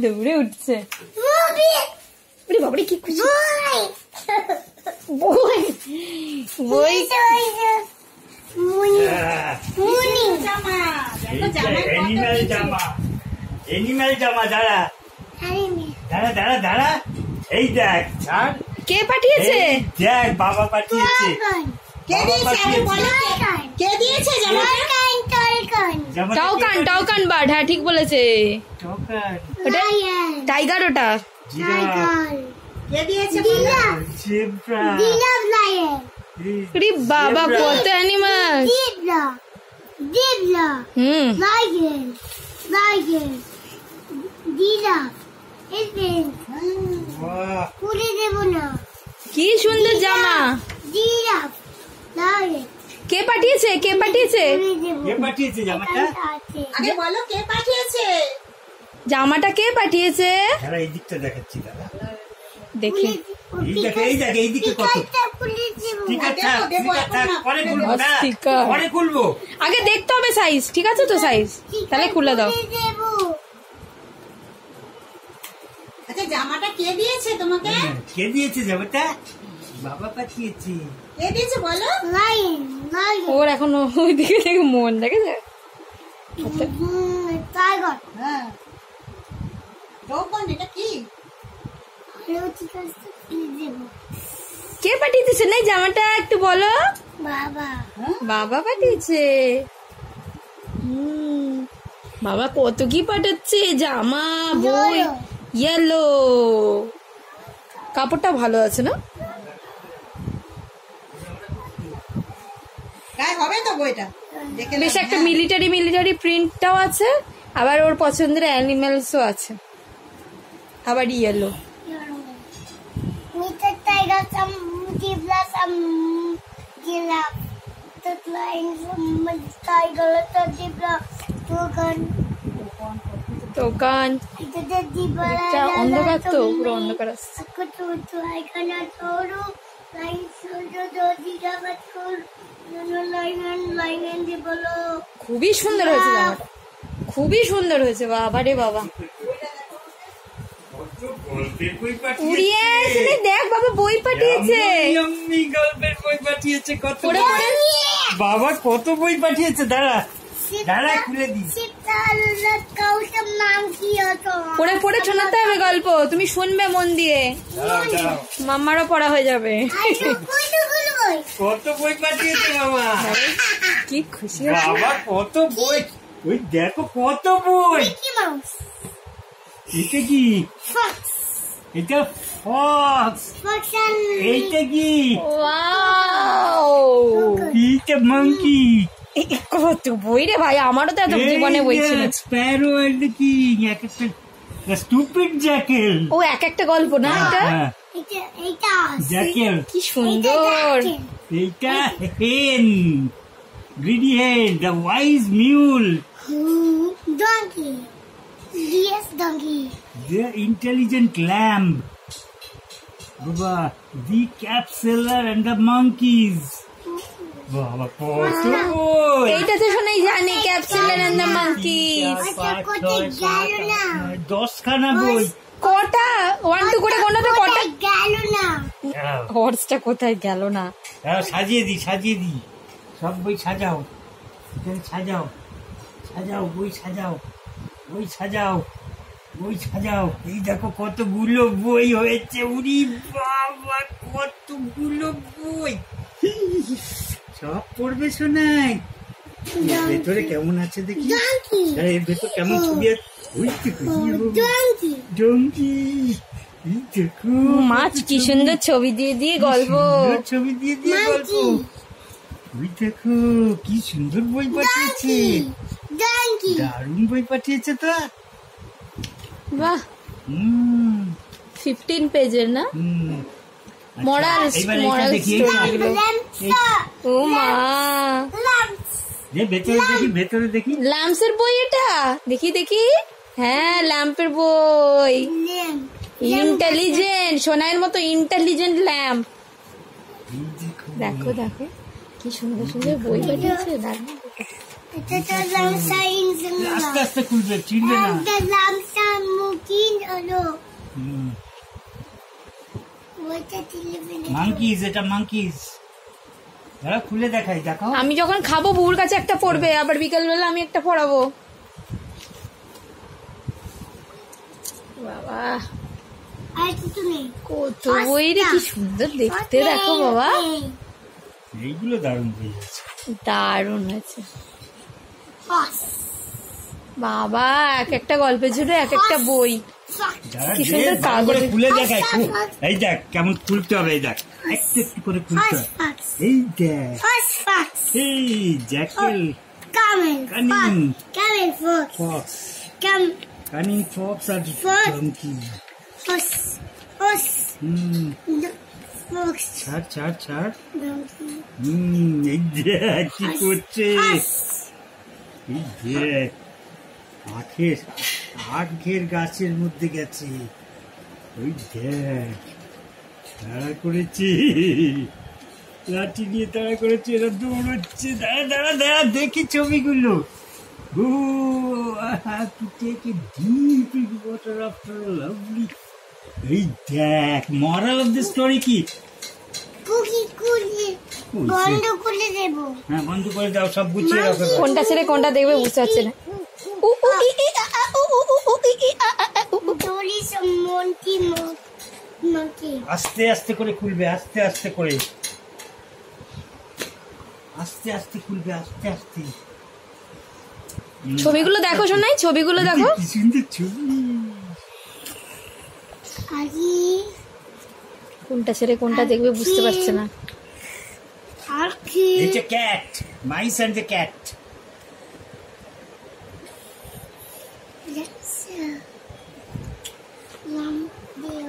দৌড়ে উঠছে। বাবারে কি খুশি! বই এনিম্যাল জামা। দাঁড়া দাঁড়া দাঁড়া দাঁড়া, এই দেখ ছাড়। কে পাঠিয়েছে? দেখ বাবা পাঠিয়েছে। টাউকান বার্ড। হ্যাঁ ঠিক বলেছে, টাইগার। ওটা বাবা কত অ্যানিমাল। কি সুন্দর জামা। কে পাঠিয়েছে? কে পাঠিয়েছে? কে পাঠিয়েছে জামাটা? আগে বলো কে পাঠিয়েছে জামাটা? কে পাঠিয়েছে? দাঁড়া এই দিকটা দেখাচ্ছি, দাঁড়া দেখি। এই দেখ, এই দেখ, এই দিকে কত। ঠিক আছে পরে খুলবো, পরে খুলবো। আগে দেখতে হবে সাইজ। ঠিক আছে তো সাইজ? তাহলে খুলে দাও। আচ্ছা জামাটা কে দিয়েছে তোমাকে? কে দিয়েছে জামাটা? বাবা পাঠিয়েছে। কে দিয়েছে বলো? ওর এখন ওইদিকে দেখে মন দেখেছে। হ্যাঁ এটা কি? কে পাঠিয়েছে না জামাটা একটু বলো? বাবা পাঠিয়েছে। বাবা কত কি পাঠাচ্ছে, জামা, বই। ইয়েলো কাপড়টা ভালো আছে না? হবে তো বইটা বেশ একটা মিলিটারি প্রিন্টটাও আছে, আবার ওর পছন্দের অ্যানিমেলসও আছে, আবার ইয়েলো। দোকান অন্ধকার, তো পুরো অন্ধকার আসছে। খুবই সুন্দর হয়েছে জামাটা, খুবই সুন্দর হয়েছে। বাবা রে বাবা, উড়িয়ে দেখ বাবা বই পাঠিয়েছে। গল্পের বই পাঠিয়েছে কত। বাবা কত বই পাঠিয়েছে। দাঁড়া দাঁড়া খুলে দি। পড়ে পড়ে শোনাতে হবে গল্প, তুমি শুনবে মন দিয়ে, মাম্মারও পড়া হয়ে যাবে। কত বই পাঠিয়েছে বাবা, কি খুশি বাবা কত বই। ওই দেখো কত বই। এটা কি? এটা ফক্স। এইটা কি? এটা মাঙ্কি। কত বই রে ভাই, আমারও তো এত জীবনে বই ছিল। স্প্যারো এন্ড কি একটা স্টুপিড জ্যাকেল। ও এক একটা গল্প না এটা? জ্যাকেল কি সুন্দর। এইটা হেন, গ্রিডি হেন, the wise mule, donkey, yes donkey, the intelligent lamb, বাবা, the cap seller and the monkeys. বাবা কত বই। এইটা তো শোনাই জানি, ক্যাপসুলার এন্ড দ্য মাঙ্কিজ। 10খানা বই। কটা 1 2 করে গোনা তো কটা গেল না। হর্সটা কোথায় গেল না? সাজিয়ে দি সব বই সাজাও, সাজাও সাজাও, বই সাজাও, বই সাজাও, বই সাজাও। এই দেখো কতগুলো বই হয়েছে। উরি বাবা কতগুলো বই। সব পড়বে শোনাই। ভেতরে কেমন আছে দেখি, এর ভেতর কেমন ছবি আছে। মাছ কি সুন্দর ছবি দিয়ে দিয়ে গল্প, ছবি দিয়ে দিয়ে গল্প। ওই দেখো কি সুন্দর বই পাঠিয়েছে, দারুণ বই পাঠিয়েছে তো। বাহ 15 পেজের না? মরাল ও মা, ভেতরে দেখি ল্যাম্পসের বই এটা। দেখি দেখি, হ্যাঁ ল্যাম্পের বই। ইন্টেলিজেন্ট, সোনার মতো ইন্টেলিজেন্ট ল্যাম্প। দেখো দেখো কি সুন্দর সুন্দর বই পাঠিয়েছে। এটা তো লামসাইন আস্তে আস্তে খুলবে, চিনবে না। এটা লামসাইন মুকিন হলো হুম, ওইটা টেলিভিশনে মাঙ্কিজ, এটা মাঙ্কিজ। দাঁড়া খুলে দেখাই, দেখাও। আমি যখন খাবো বুর কাছে একটা পড়বে, আবার বিকালবেলা আমি একটা পড়াবো। বাবা আর কিছু নেই কত বই রে, কি সুন্দর দেখতে দেখো বাবা, এইগুলো দারুণ বই আছে। দারুণ আছে ফাস বাবা, এক একটা গল্পের জন্য এক একটা বই। যারা কি সুন্দর যে ভালো করে কাগজ। খুলে দেখায়, এই দেখ কেমন খুলতে হবে, এই দেখ একটু একটু করে খুলতে হবে। ফাস এই দেখ, ফাস ফাস এই জ্যাকেল কামেল কানিং কামেল ফক্স ফক্স, কাম কানিং ফক্স আর Fox. ডঙ্কি। ফাস ফাস ফক্স ছাড় ছাড় ছাড়। ডঙ্কি এই দেখ কি করছে, ফাস এই দেখ আখের আখের গাছের মধ্যে গেছে, ওই দেখ তাড়া করেছে, লাঠি নিয়ে তাড়া করেছে, এরা দৌড়চ্ছে। দাঁড়া দাঁড়া দাঁড়া দেখি ছবিগুলো। ও to take a deep in water after a lovely. এই দেখ moral of the story কি? কুকি কুলি ওই সে- বন্ধ করে দেব হ্যাঁ বন্ধ করে দাও, সব গুছিয়ে রাখো। কোনটা ছেড়ে কোনটা দেখবে বুঝতে পারছে না। উ, উ, ই, ই, আ, আ, উ, উ, উ, উ, ই, ই, আ, আ, আ, উ, উ। দড়ি মন্টি মন্টি আস্তে আস্তে করে খুলবে, আস্তে আস্তে করে, আস্তে আস্তে খুলবে, আস্তে আস্তে। ছবিগুলো দেখো শোনাই, ছবিগুলো দেখো। কি সুন্দর ছবি। আজি কোনটা ছেড়ে কোনটা দেখবে বুঝতে পারছে না। আর কি It's a cat. Mice and the cat.